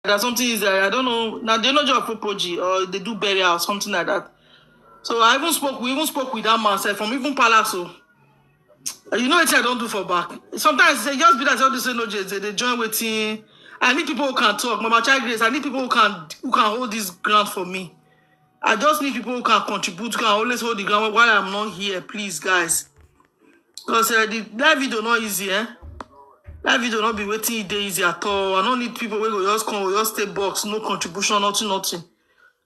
that something is there. I don't know. Now they know your property or they do burial or something like that. So we even spoke with that man from even Palace. So you know what I don't do for back. Sometimes they just be that all this energy, they join waiting. I need people who can talk. Mama Child Grace, I need people who can hold this ground for me. I just need people who can contribute, who can always hold the ground while I'm not here, please, guys. Because the live video not easy, eh? Live video not be waiting day easy at all. I don't need people who will just come, will just stay box, no contribution, nothing.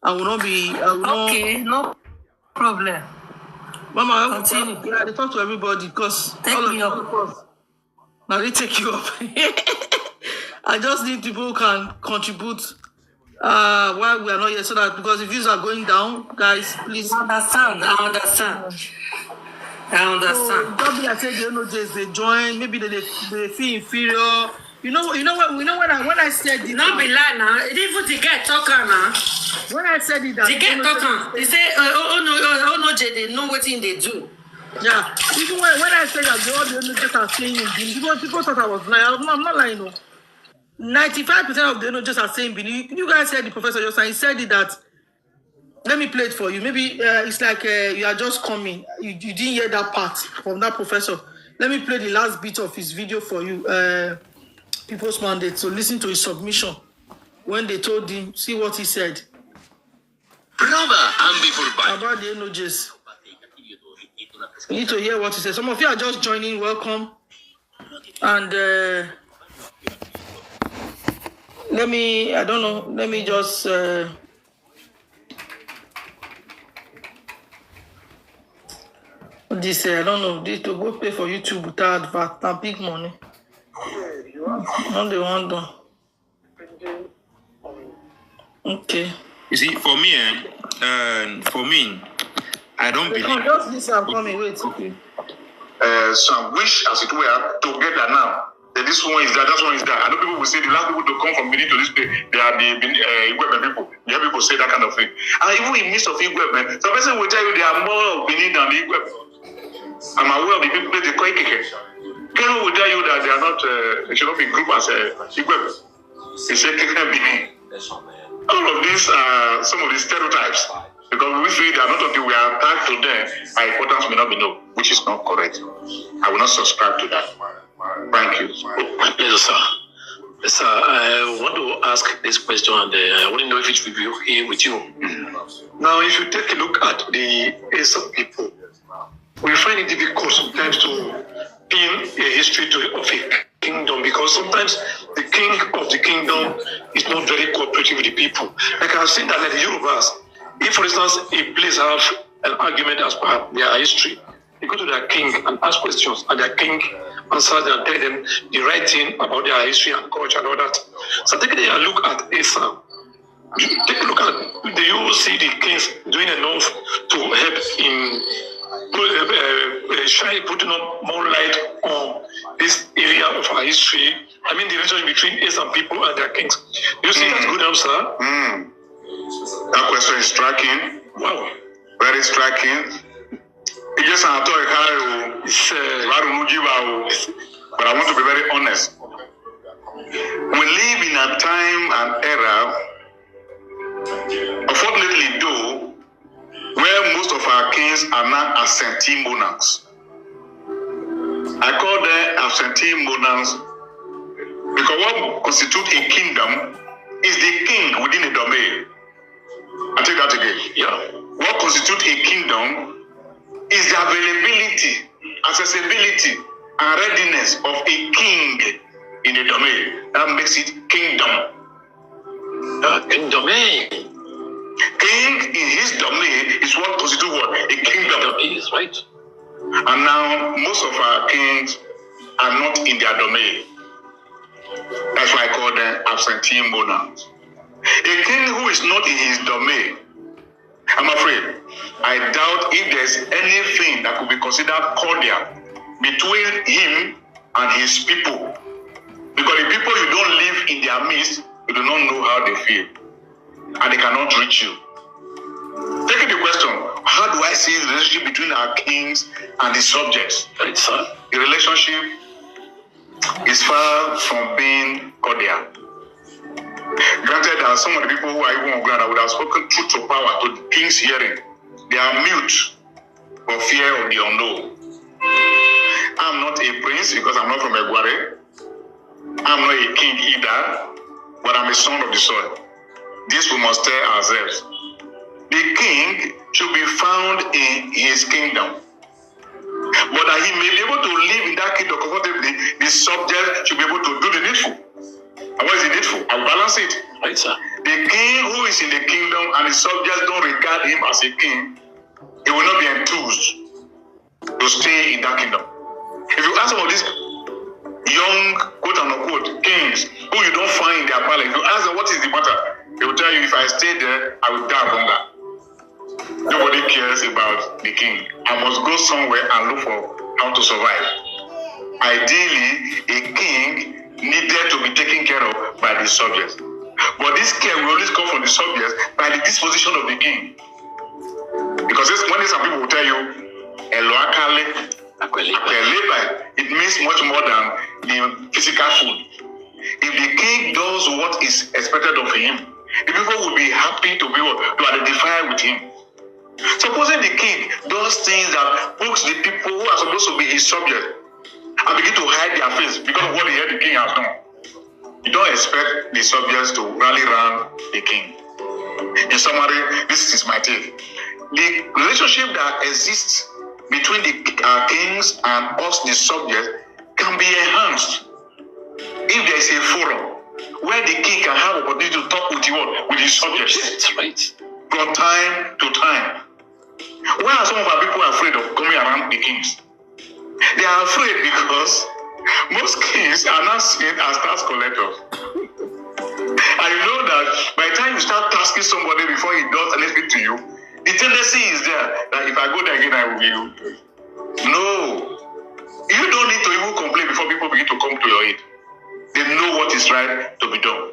I will not be. Okay, no problem. Mama, continue. Yeah, they talk to everybody because take me up. Now they take you up. I just need people who can contribute while we are not here, so that because the views are going down, guys, please. I understand. Don't I said they join. Maybe they feel inferior. You know when I said it. Not be lie now. It even the guy talking now. When I said it, that the guy talking. He say, oh no, they know what thing they do. Yeah. Even when I said that all the NOJs are saying Benin, people thought I was lying. I'm not lying, no. 95% of the NOJs are saying Benin. You guys said the professor just he said it that. Let me play it for you. Maybe it's like you are just coming. You didn't hear that part from that professor. Let me play the last bit of his video for you. People's Mandate. So listen to his submission when they told him. See what he said about the NOJs. You need to hear what he said. Some of you are just joining. Welcome. And let me just this I don't know. This to go pay for YouTube without advert and big money. Not the one done. Okay. You see, for me, I don't believe. Just listen, I'm coming. Wait. Okay. Some wish, as it were, together now. That this one is that one is that. I know people will say the last people to come from Benin to this place, they are the Igweben people. You hear people say that kind of thing. And even in midst of Igweben, some person will tell you they are more of Benin than the Igweben. I'm aware of the people they call Ikeke. People will tell you that they are not, they should not be grouped as Igweben. They say Benin. All of these are some of the stereotypes. Because we feel that not until we are attached to them, our importance may not be known, which is not correct. I will not subscribe to that. Thank you. My pleasure, sir. Yes, sir, I want to ask this question, and I want to know if it will be okay with you. Now, if you take a look at the Esan people, we find it difficult sometimes to pin a history of a kingdom, because sometimes the king of the kingdom is not very cooperative with the people. Like I've seen that like the Yorubas, if, for instance, a place have an argument as part of their history, they go to their king and ask questions, and their king answers and tell them the right thing about their history and culture and all that. So take a look at Esan. Take a look at, do you see the kings doing enough to help in putting up more light on this area of our history? I mean, the relationship between Esan people and their kings. Do you see that's good answer? That question is striking. Wow. Very striking. But I want to be very honest. We live in a time and era, unfortunately though, where most of our kings are now absentee monarchs. I call them absentee monarchs because what constitutes a kingdom is the king within a domain. I'll take that again. Yeah. What constitutes a kingdom is the availability, accessibility, and readiness of a king in a domain. That makes it kingdom. Domain. King in his domain is what constitutes what? A kingdom. Is right. And now most of our kings are not in their domain. That's why I call them absentee monarchs. A king who is not in his domain, I'm afraid, I doubt if there's anything that could be considered cordial between him and his people. Because the people you don't live in their midst, you do not know how they feel. And they cannot reach you. Taking the question, how do I see the relationship between our kings and the subjects? The relationship is far from being cordial. that some of the people who are even on ground that would have spoken truth to power to the king's hearing, they are mute for fear of the unknown. I'm not a prince because I'm not from Eguare. I'm not a king either, but I'm a son of the soil. This we must tell ourselves. The king should be found in his kingdom, but that he may be able to live in that kingdom comfortably, the subject should be able to do the needful. And what is the needful? I'll balance it. Right, sir. The king who is in the kingdom and the subjects don't regard him as a king, he will not be enthused to stay in that kingdom. If you ask some of these young, quote unquote, kings who you don't find in their palace, if you ask them what is the matter, they will tell you, if I stay there, I will die of hunger. Nobody cares about the king. I must go somewhere and look for how to survive. Ideally, a king needed to be taken care of by the subjects. But this care will always come from the subjects by the disposition of the king. Because when some people will tell you, it means much more than the physical food. If the king does what is expected of him, the people will be happy to identify with him. Supposing the king does things that pokes the people who are supposed to be his subjects and begin to hide their face because of what they hear the king has done, you don't expect the subjects to rally around the king. In summary, this is my take. The relationship that exists between the kings and us, the subjects, can be enhanced if there is a forum where the king can have opportunity to talk with his subjects. That's right. From time to time. Why are some of our people afraid of coming around the kings? They are afraid because most kings are not seen as tax collectors. And you know that by the time you start tasking somebody before he does anything to you, the tendency is there that if I go there again, I will be you. No. You don't need to even complain before people begin to come to your aid. They know what is right to be done.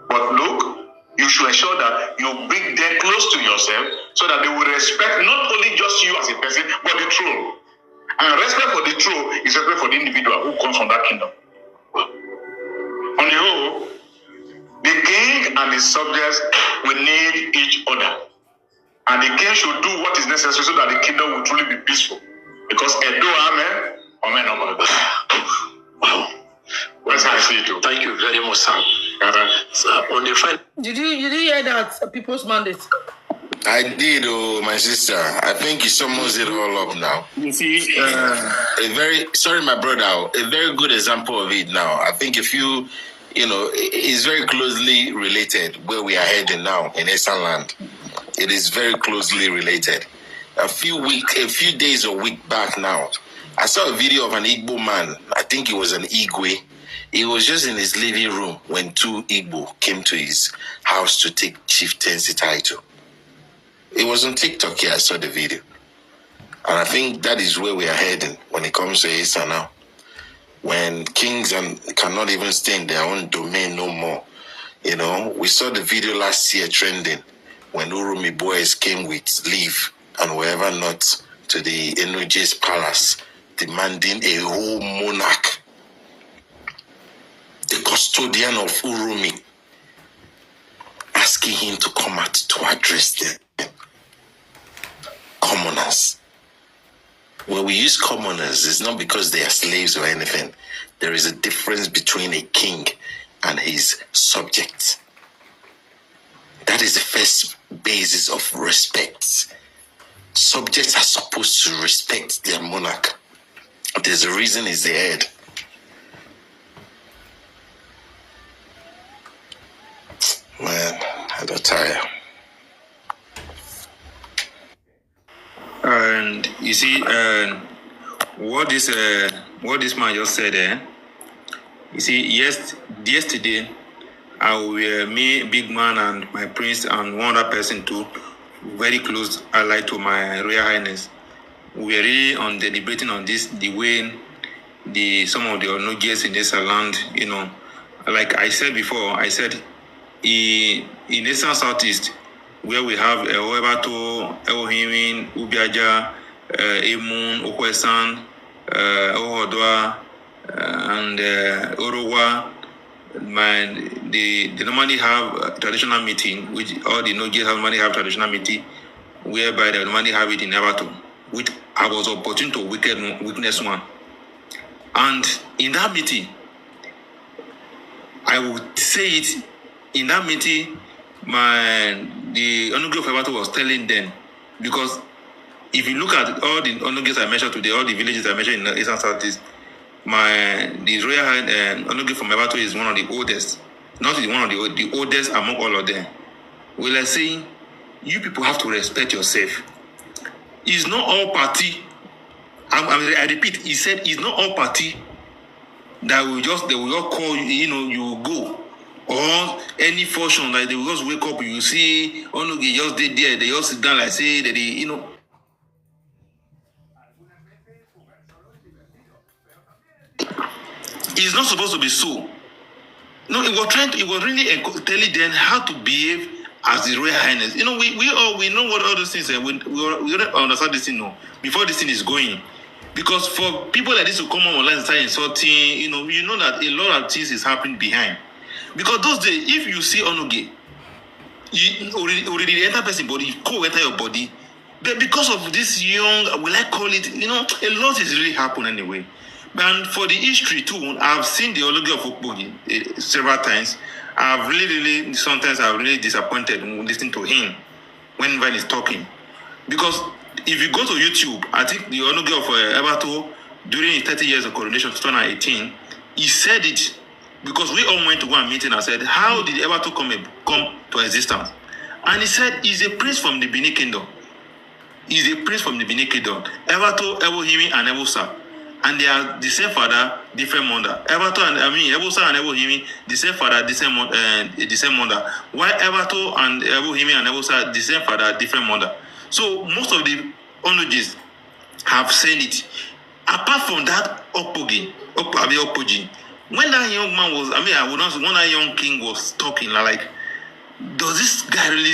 But look, you should ensure that you bring them close to yourself so that they will respect not only just you as a person, but the throne. And respect for the throne is respect for the individual who comes from that kingdom. On the whole, the king and his subjects will need each other. And the king should do what is necessary so that the kingdom will truly be peaceful. Because Edo, amen, amen, amen. Wow. That's how I see it too. Thank you very much, sir. Sir, on the final. Did you hear that people's mandate? I did, my sister. I think you sums it all up now. You see, my brother, a very good example of it now. I think if it's very closely related where we are heading now in Esan land. It is very closely related. A few days or week back now, I saw a video of an Igbo man. I think it was an Igwe. He was just in his living room when two Igbo came to his house to take chieftaincy title. It was on TikTok here. I saw the video. And I think that is where we are heading when it comes to Esan now. When kings cannot even stay in their own domain no more. We saw the video last year trending when Urumi boys came with leave and wherever not to the Enuje's palace, demanding a whole monarch, the custodian of Urumi, asking him to come out to address them. Commoners. When we use commoners, it's not because they are slaves or anything. There is a difference between a king and his subjects. That is the first basis of respect. Subjects are supposed to respect their monarch. There's a reason he's the head. Man, I don't tire. and you see, what this man just said, you see, yesterday, me, Big Man, and my prince, and one other person too, very close allied to my Royal Highness. We were really on the debating on this, the way some of the Onogies in this land, like I said before, I said in Eastern Southeast, where we have Oebato, Eohimin, Ubiaja, Emun, Okwesan, Ohodwa, and Orowa, they normally have a traditional meeting, which all the Nogies normally have traditional meeting, whereby they normally have it in Everton, which I was opportune to witness one. And in that meeting, I would say it, in that meeting, the Onuge of Everton was telling them, because if you look at all the Onuges I mentioned today, all the villages I mentioned in the Eastern Southeast, the royal Onuge from Everton is one of the oldest, not one of the oldest among all of them. We are saying, you people have to respect yourself. It's not all party. I repeat, he said it's not all party that they will just call you, you will go. Or any function, like they will just wake up, you see, Onuge just did there, they just sit down like say that they, It's not supposed to be so. No, it was really telling them how to behave as the Royal Highness. We know what all those things are. We don't understand this thing, no, before this thing is going. Because for people like this to come online and start insulting, you know that a lot of things is happening behind. Because those days, if you see Onuge, you already enter person body, you co-enter your body. But because of this young, will I call it, a lot is really happened anyway. And for the history too, I've seen the Ologi of Okbogi several times. I've really, sometimes I'm really disappointed when listening to him whenever he's talking. Because if you go to YouTube, I think the Ologi of Everton, during his 30 years of coronation, 2018, he said it. Because we all went to one meeting and said, how did Everton come to existence? And he said, he's a prince from the Benin Kingdom. He's a prince from the Benin Kingdom. Everton, Ebohimi, and Ebosa. And they are the same father, different mother. Ebosa and Ebohimi, the same father, the same mother. While Everton and Ebohimi and Ebosa, the same father, different mother. So most of the Onuges have said it. Apart from that Opogi, when that young man was, when that young king was talking, like, does this guy really,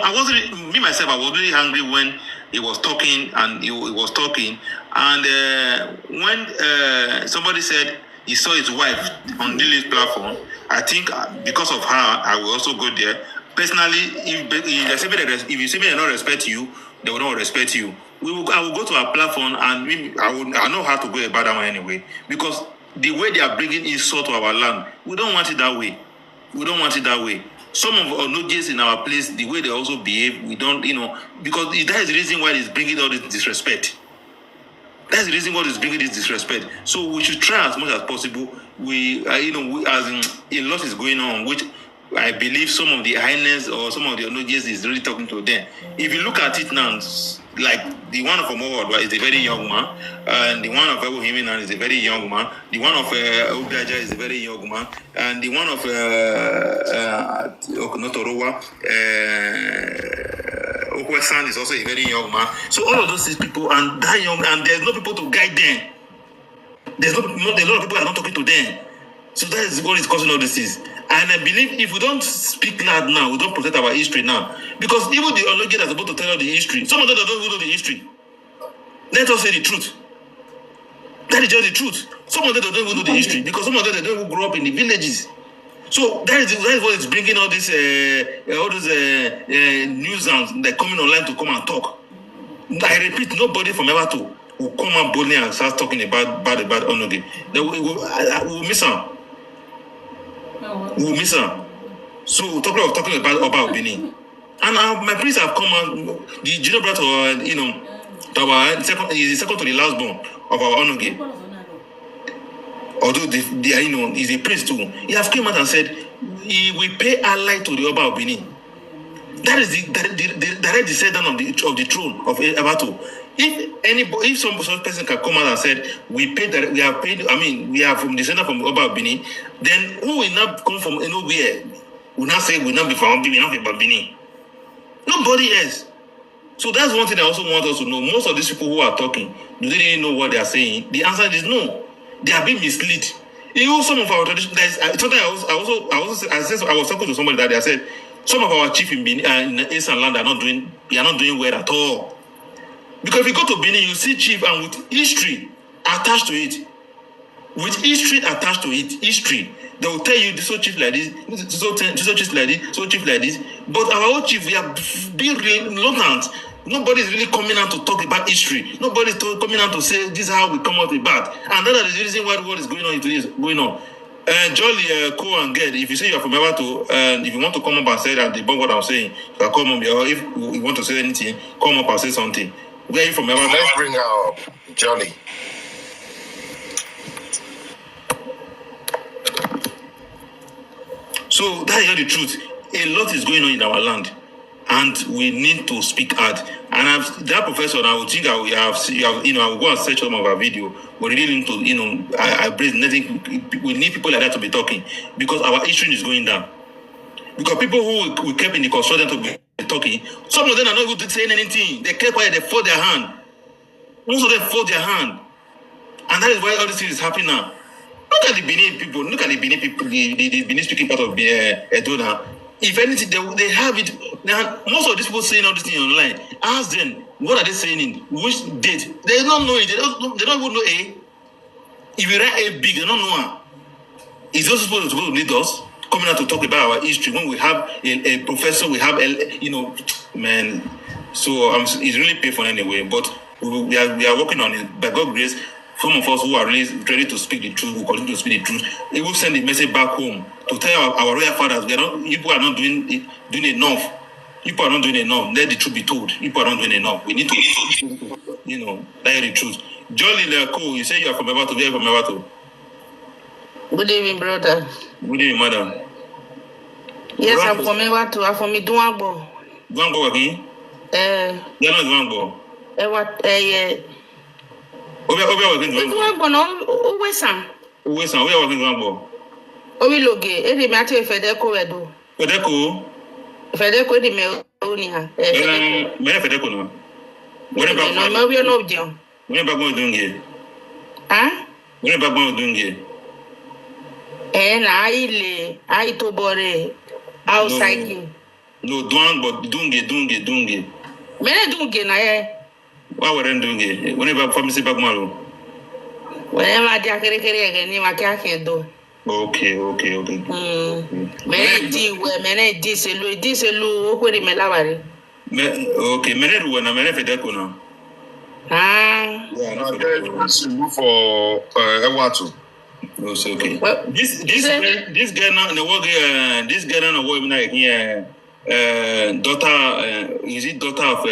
I wasn't, me myself, I was really angry when he was talking, and he was talking, and when somebody said he saw his wife on Lily's platform, I think because of her, I will also go there. Personally, if you say me they don't respect you, they will not respect you. I will go to our platform, and I know how to go about that one anyway, because the way they are bringing insult to our land, we don't want it that way. Some of our Onuges in our place, the way they also behave, we don't, because that is the reason why it's bringing all this disrespect. That's the reason why it's bringing this disrespect. So we should try as much as possible. A lot is going on, which I believe some of the highness or some of the Onuges is really talking to them. If you look at it now, like the one of Omowadwa is a very young man, and the one of Ebohiminan is a very young man, the one of Ogaja is a very young man, and the one of Okonotorowa, Okwesan is also a very young man. So all of those people, and that young, and there's no people to guide them. There's a lot of people are not talking to them. So that is what is causing all this is. And I believe if we don't speak loud now, we don't protect our history now. Because even the Ologi that's supposed to tell us the history, some of them don't even know the history. Let us say the truth. That is just the truth. Some of them don't even know the history, because some of them they don't even grow up in the villages. So that is what is bringing all this, news and they're coming online to come and talk. I repeat, nobody from Everton will come out boldly and start talking about Onuge. We will miss her. We will miss her. So talking about Benin. And my prince have come out, the junior brother, to our second, is the second to the last born of our Onuge. Although he's a prince too. He have come out and said he will pay ally to the Oba of Benin. That is the direct descendant of the throne of Everton. If some person can come out and said we are from descendant from Oba of Benin, then who will not come from nowhere? Will not say will not be from Benin. Nobody else. So that's one thing I also want us to know. Most of these people who are talking, do they really know what they are saying? The answer is no. They are being misled. Some of our tradition. Sometimes I was talking to somebody that they said some of our chiefs in Esan land are not doing well at all. Because if you go to Benin, you see chief and with history attached to it. They will tell you this so chief like this, so chief like this, so chief like this. But our own chief, we are being reluctant. Nobody is really coming out to talk about history. Nobody is coming out to say this is how we come out with bad. And that is the reason why what is going on into this going on. Jolly, Ko and Ged, if you say you're from Evato, and if you want to come up and say that debunk what I'm saying, you can come up, or if you want to say anything, come up and say something. Where are you from Evato? Let's bring her up, Jolly. So that is the truth. A lot is going on in our land, and we need to speak out. And that professor, I would think I will go and search some of our video. We really need to, I bring nothing. We need people like that to be talking because our history is going down. Because people who we kept in the construction to be talking, some of them are not able to say anything. They kept quiet. They fold their hand. Most of them fold their hand, and that is why all this thing is happening now. Look at the Benin people. Look at the Benin people. The Benin speaking part of Edo now. If anything, they have it. Now, most of these people saying all this thing online. Ask them, what are they saying in which date? They don't know it. They don't even know A. If you write A big, they don't know her. Is those supposed to lead us? Coming out to talk about our history when we have a professor, we have, man. So it's really painful anyway. But we are working on it. By God's grace, some of us who are really ready to speak the truth will continue to speak the truth. They will send the message back home to tell our royal fathers, people are not doing enough. People are not doing enough. Let the truth be told. People are not doing enough. We need to, tell the truth. Jolly Leko, you say you are from Evato. Where are you from Evato? Good evening, brother. Good evening, madam. Yes, I'm from Evato. I'm from Duangbo. Duangbo, okay? You're not Duangbo. Yeah. Duangbo, no, Esan. Esan, where are you working Duangbo? Owiloge, edi me ati Fedeko wedo. Fedeko di me oni ha. Me Fedeko no. Where back no, me we no obje. Where back go doing here? Where back go doing here? Na ai to bore outside. No, dunge. Me na dunge na ye. Why were dunge? When back from se back malo. When ma dia kere again ni ma kia ken do. Okay. Mene di selu okweri melawari. Okay, mene ruwa na mene Fedeko na. Yeah, no, selu for Ewato. No, it's okay. Well, this girl now the work this girl now the work like here daughter is it daughter of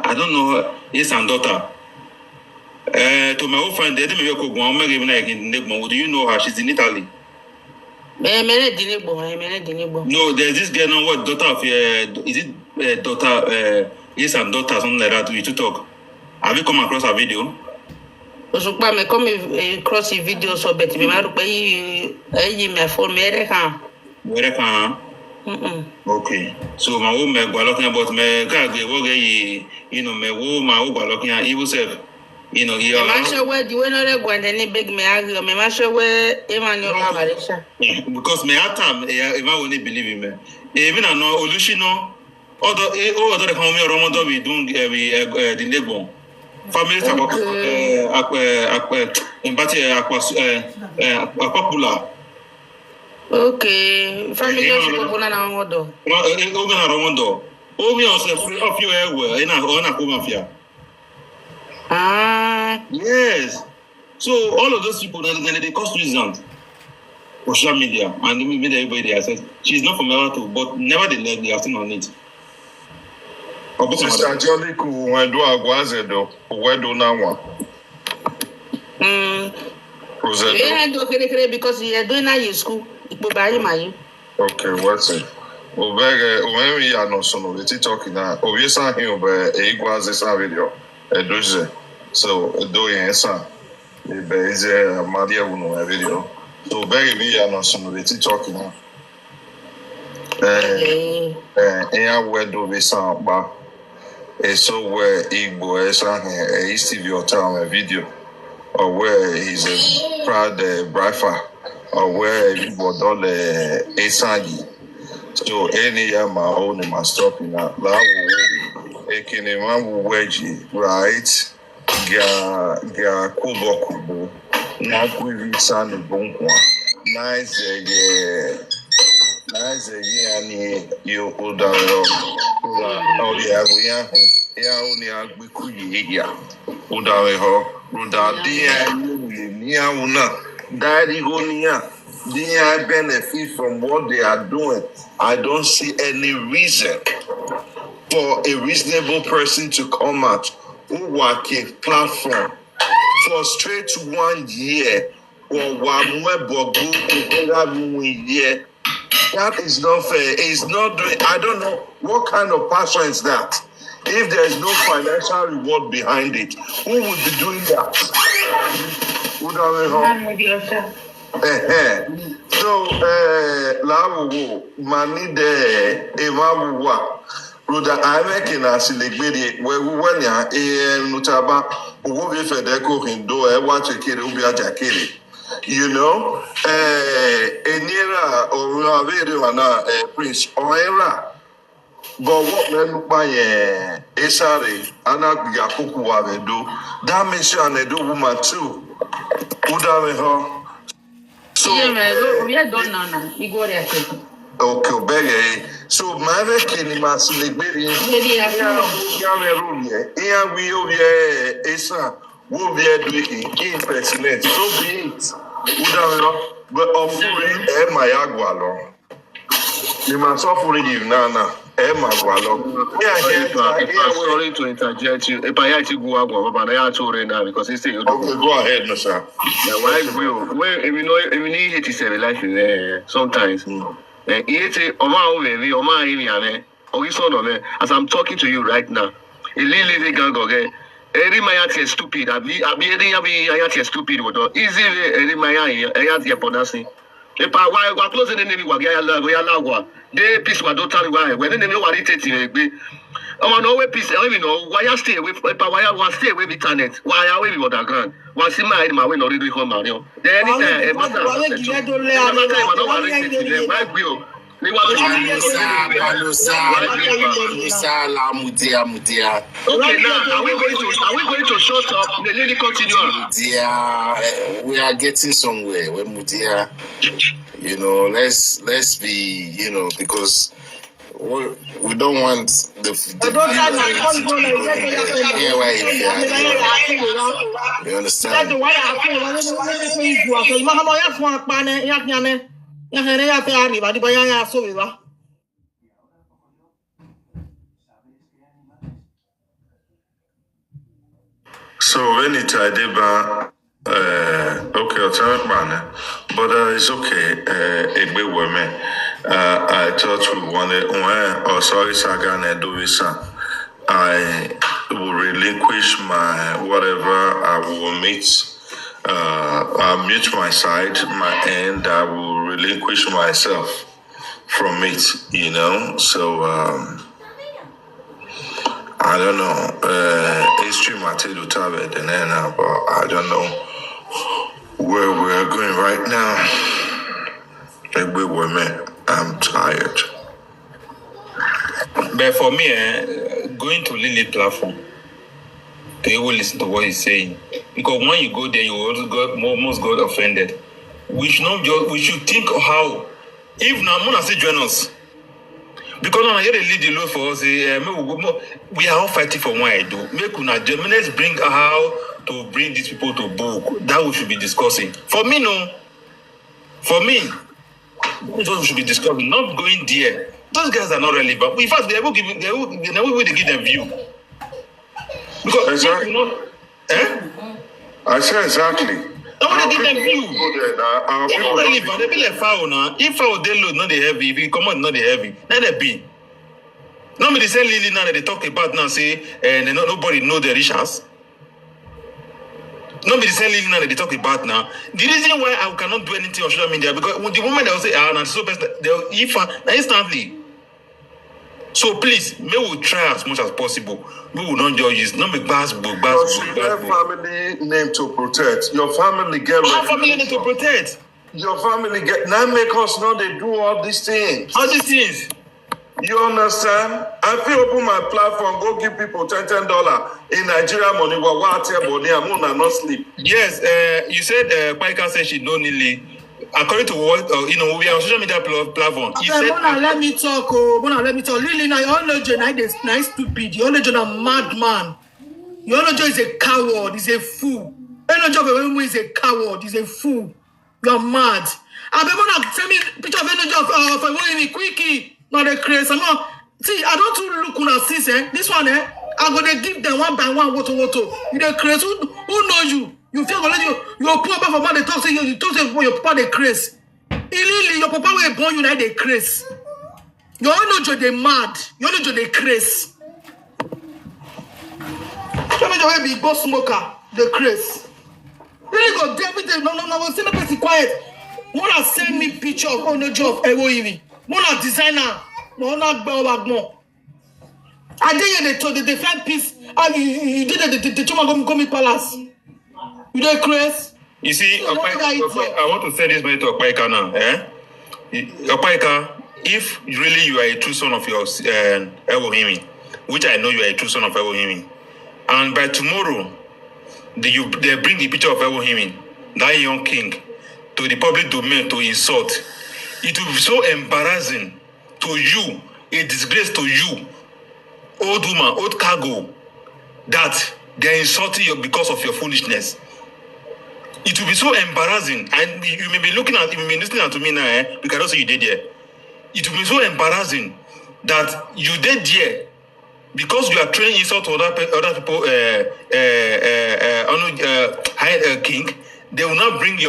I don't know, Esan daughter. To my old friend, do you know her? She's in Italy. No, there's this girl now, what daughter of is it daughter Esan daughter, something like that. We to talk. Have you come across her video? So me come across a video so bet me maru pe my phone me Where can? Okay. So my own me go looking about me me wo my own go looking at evil self. You I'm sure where the winner go and any big me argue. I'm sure where Emmanuel Marisha. Because me at time if I won't believe in me. Even I know Olushino other the come me Ramadan we doing the labor. Family popular. Okay, family popular na ngodo. Na Ramadan. Me also free of you ona ko mafia. Yes. So all of those people they cause reasons for social media and media everybody has said she's not from Evato, but nevertheless they are still on it. Sister Jolly when do agwaze do where do now one? Because you are doing that in school. Okay, what's it? When we are not so no talking now. Obviously here but igwaze sa video. Edoze. So do Esan. There is a Maria Uno video. So very we are not so no talking now. Where do we sound ba? So where Igbo Esan East TV hotel video, or where he's a proud briefer, or where Igbo dole Esan. So any my own my stopping now. Ekene man wedge right. Ga kubo na kwi Esan bonkwa nice ani you udaro ya oni agbeku ya udaro ho dia ni awuna daddy go niya they benefit from what they are doing. I don't see any reason for a reasonable person to come out who work a platform for straight 1 year or 1 year. That is not fair. It's not doing. I don't know what kind of passion is that. If there is no financial reward behind it, who would be doing that? Who don't So, Lawo, Mani de Emawa, Ruda Imek a Siligidi, where we went here, Nutaba, who will be Fedeco Hindo, watch a kid who be a jacket. You know, Enira or Ravana, Prince or Era. But what men look by Esari, Anak Yakuku Avedo, that means you are a woman too. Udameho. So, we are done now. We go there. Okay, beg. So, my vekin must be very here we over Esan, we'll be doing impersonate. So be it. But of my agualo. You must offer it Nana. Sorry to interject you. If I had to go out, but I had to right now because it's still. Okay, go ahead, no sir. Why will? Well, if you need 87 life in there, sometimes. As I'm talking to you right now, a little gang again. Every Maya is stupid. I be stupid. Easy, every Maya, I have the if I was closing the name, they peace were don't tell why. When the name was irritating, I'm no way peace. I know why I stay away. If I want stay away with internet, why are we with the ground? Once in my way, not really home. Then anytime, Okay, now are we going to shut up? The lady continue. We are getting somewhere. When Mutia, you know, let's be, you know, because we don't want the you understand? So when it deba okay, I'll tell man, but it's okay. It be women. I thought we wanted sorry, Sagan and Esan. I will relinquish my whatever. I will meet. I'll mute my side, my end. I will relinquish myself from it. You know, so. I don't know. History material tablet and then but I don't know where we're going right now. Like we were men. I'm tired. But for me, going to Lily platform, they will listen to what he's saying. Because when you go there, you almost got offended. We should think of how, if Namona say join us. Because now here they lead the load for us. We are all fighting for what I do. Let's bring how to bring these people to book. That we should be discussing. For me, no. For me, that's what we should be discussing. Not going there. Those guys are not relevant. In fact, they will give them view. Because exactly. I said exactly. Nobody give them view. They're not relevant. They be like foul now. If foul they load, not they heavy. If you come out, not they heavy. Let it be. Nobody say Lily now that they talk about now say and nobody know the richest. Nobody say Lily now that they talk about now. The reason why I cannot do anything on social media because the moment they will say now so best they'll instantly. So please, may we try as much as possible. We will not judge this. Not make bad book. You have family name to protect. Your family get. Our family name to protect. Your family get. Now make us know they do all these things. All these things. You understand? I feel open my platform, go give people $10 in Nigeria money, but what money, I'm not sleep. Yes, you said Paika said she don't need. According to what we are on social media platform. Okay, Mona, let me talk. Mona, let me talk. Lily, now your knowledge is nice, stupid. Your knowledge is a madman. Your knowledge is a coward. Is a fool. Your knowledge is a coward. Is a fool. You're mad. I be Mona, send me picture of energy of a quickie. Not a craze. I'm not. See, I don't look on a sis. This one, I'm gonna give them one by one. Woto. You the craze. Who know you? You feel like you're poor for man. They talk to you. You talk to your papa the craze. Illy, your papa will born you like the craze. You all know you're mad. You all know you're the craze. You know you're a big boss smoker. The craze. Really go everything. No. Say no person quiet. Mona send me picture of no job. Ewoimi. Mona designer. Mona Bagmo. I did the find peace. You did the Choma Palace. You don't craze? You see, I want to say this to Opaika now. Opaika, if really you are a true son of your Elohim, which I know you are a true son of Elohim, and by tomorrow, they bring the picture of Elohim, that young king, to the public domain to insult, it will be so embarrassing to you, a disgrace to you, old woman, old cargo, that they are insulting you because of your foolishness. It will be so embarrassing, and you may be listening to me now, because I don't say you did there. It will be so embarrassing that you did there because you are trying insult to other people, king. They will not bring the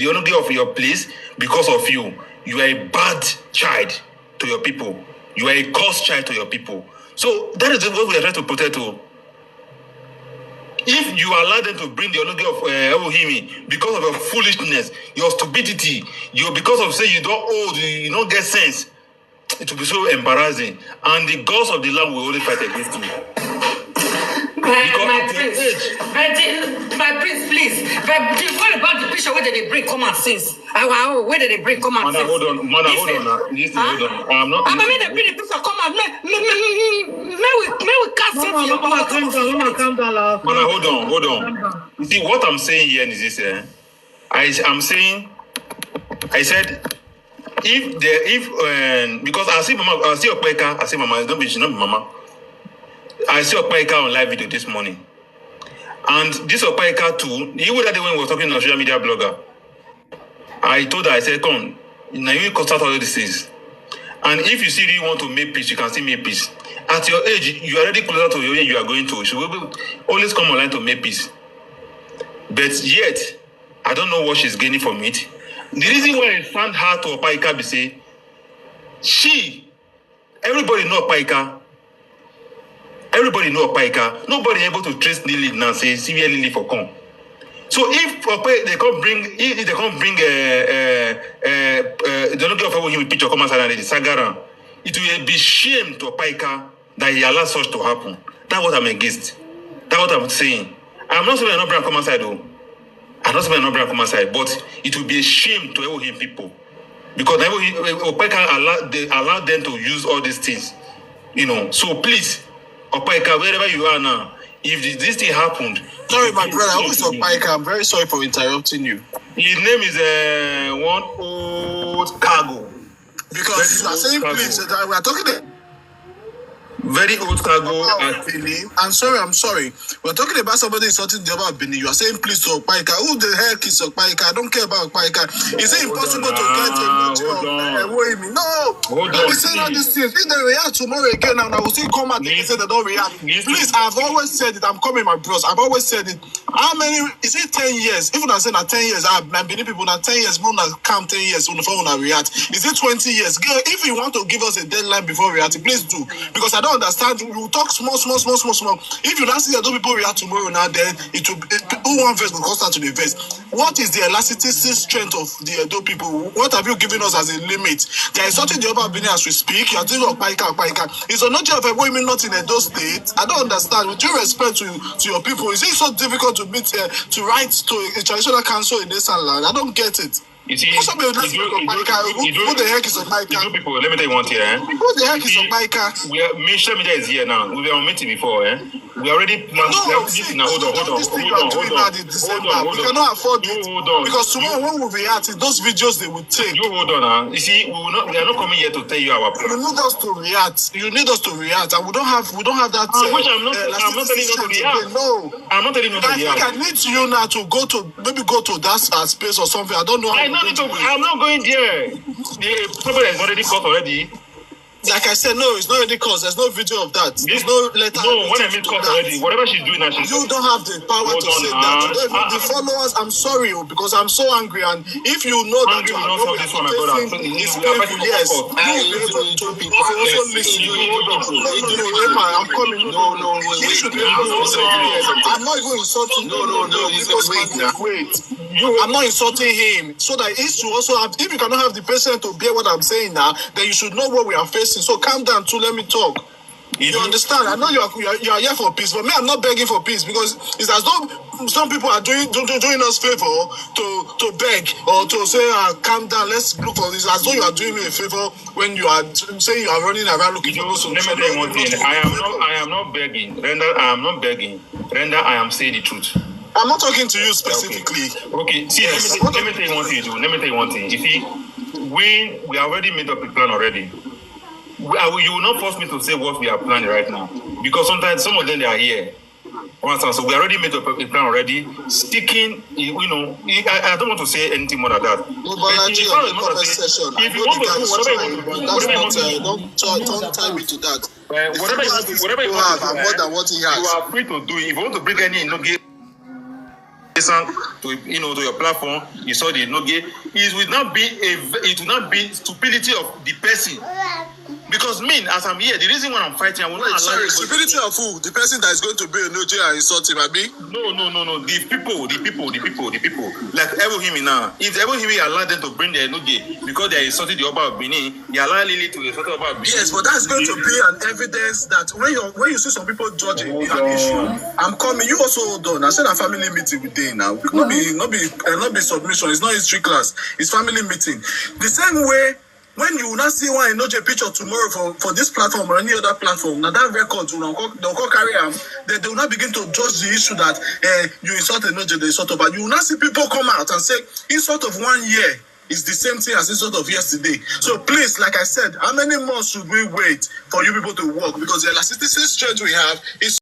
honor of your place because of you. You are a bad child to your people. You are a cursed child to your people. So that is what we are trying to protect. If you allow them to bring the honor of Elohim because of your foolishness, your stupidity, because of say you don't old, you don't get sense, it will be so embarrassing, and the gods of the land will only fight against you. My prince, please. What about the picture where did they bring common sense? Where did they bring common sense? Hold on. I'm not. I mean, they bring the picture common. May we cast it. Calm down. Hold on. You see, what I'm saying here is this. I said, because I see Mama, I see Opaika, I see Mama. She's not Mama. I see Opaika on live video this morning. And this Opaika too, you were that when we were talking to a social media blogger. I told her, I said, come, now you can start all these things. And if you really want to make peace, you can still make peace. At your age, you are already closer to where you are going to. So we will always come online to make peace. But yet, I don't know what she's gaining from it. The reason why I found her to Opaika be say, everybody know Opaika. Everybody know Opaika. Nobody able to trace Lily now. Say, see where Lily for come. So if they can't bring the look of him picture come outside and the Sagaran, it will be shame to Opaika that he allows such to happen. That's what I'm against. That's what I'm saying. I'm not saying I'm not bring come outside though. I'm not saying I'm not bring come outside, but it will be a shame to him people because Opaika allow them to use all these things. So please. Opaika, wherever you are now, if this thing happened... Sorry, my brother, who is Opaika? I'm very sorry for interrupting you. His name is one old cargo. Because you are saying, please, we are talking... Very old cargo. I'm sorry. We're talking about somebody insulting the about Bini. You are saying please to Opaika. Who the heck is Opaika? I don't care about Opaika. Is it impossible to get a job? No. They say all these things. If they react tomorrow again, and I will still come out and say they don't react. Please, I've always said it. I'm coming, my bros. I've always said it. How many? Is it 10 years? Even I said 10 years, I've Bini people now 10 years. More than count 10 years on the phone when I react. Is it 20 years? If you want to give us a deadline before reacting, please do. Because I don't understand. We will talk small. If you don't see that those people react tomorrow now, then it will. Who one verse will constant to the verse? What is the elasticity strength of the Edo people? What have you given us as a limit? There is something the other Benin as we speak. You are thinking of Paika. It's a not of a women not in Edo State. I don't understand. With due respect to your people, is it so difficult to meet to write to a traditional council in Esan land? I don't get it. You see, who the heck is Okpaika? People, let me tell you one thing, Who the heck is Okpaika? Social media is here now. We were on meeting before, We already planned. Hold on. We cannot afford it. Because tomorrow when we react, those videos they will take. You hold on, You see, we are not coming here to tell you our plan. You need us to react. And we don't have that. I'm not telling you to react. No, I'm not telling you to react. I need you now to go to that space or something. I don't know. I'm not going there. The problem is already caught already. Like I said, no, it's not already caused. There's no video of that. There's no letter. No, when I mean caught already, whatever she's doing now, you don't have the power to say that. The followers, I'm sorry, because I'm so angry. And if you know that you are not this one, my brother, it's painful, yes. You also listen. I'm coming. No. I'm not even insulting. No. Wait. I'm not insulting him. So that he should also have. If you cannot have the patience to bear what I'm saying now, then you should know what we are facing. So calm down too, let me talk. You understand? I know you are here for peace, but me, I'm not begging for peace because it's as though some people are doing us favor to beg or to say, calm down, let's look for this. As though you are doing me a favor when you are saying you are running around looking for some. Let me tell you one thing. I am not begging. Renda, I am not begging. Renda, I am saying the truth. I'm not talking to you specifically. Okay. See, yes. Let me tell you one thing. Let me tell you one thing. You see, we already made up a plan already. You will not force me to say what we are planning right now because sometimes some of them they are here. So we already made up a plan already. Sticking, I don't want to say anything more than that. If you want to do don't tie me to that. Whatever you have, more than what he has. You are free to do. If you want to bring any to your platform, you saw the no-gay. It will not be stupidity of the person. Because me, as I'm here, the reason why I'm fighting, I will not allow. Sorry, stupidity of who? The person that is going to be a no-gay and insult him, Abi? No. The people. Like Evo now. If Evo allow them to bring their no-gay because they are insulting the Oba of Benin, they allow Lily to insult the Oba of Benin. Yes, but that's going to be an evidence that when you see some people judging an issue, I'm coming. You also hold on. I said a family meeting with day now. Not be submission. It's not history class. It's family meeting. The same way. When you will not see one emoji picture tomorrow for this platform or any other platform, now that record they'll go carry them. They will not begin to judge the issue that you insult emoji, they insult, but you will not see people come out and say insult of 1 year is the same thing as insult of yesterday. So please, like I said, how many months should we wait for you people to work? Because the elasticity strength we have is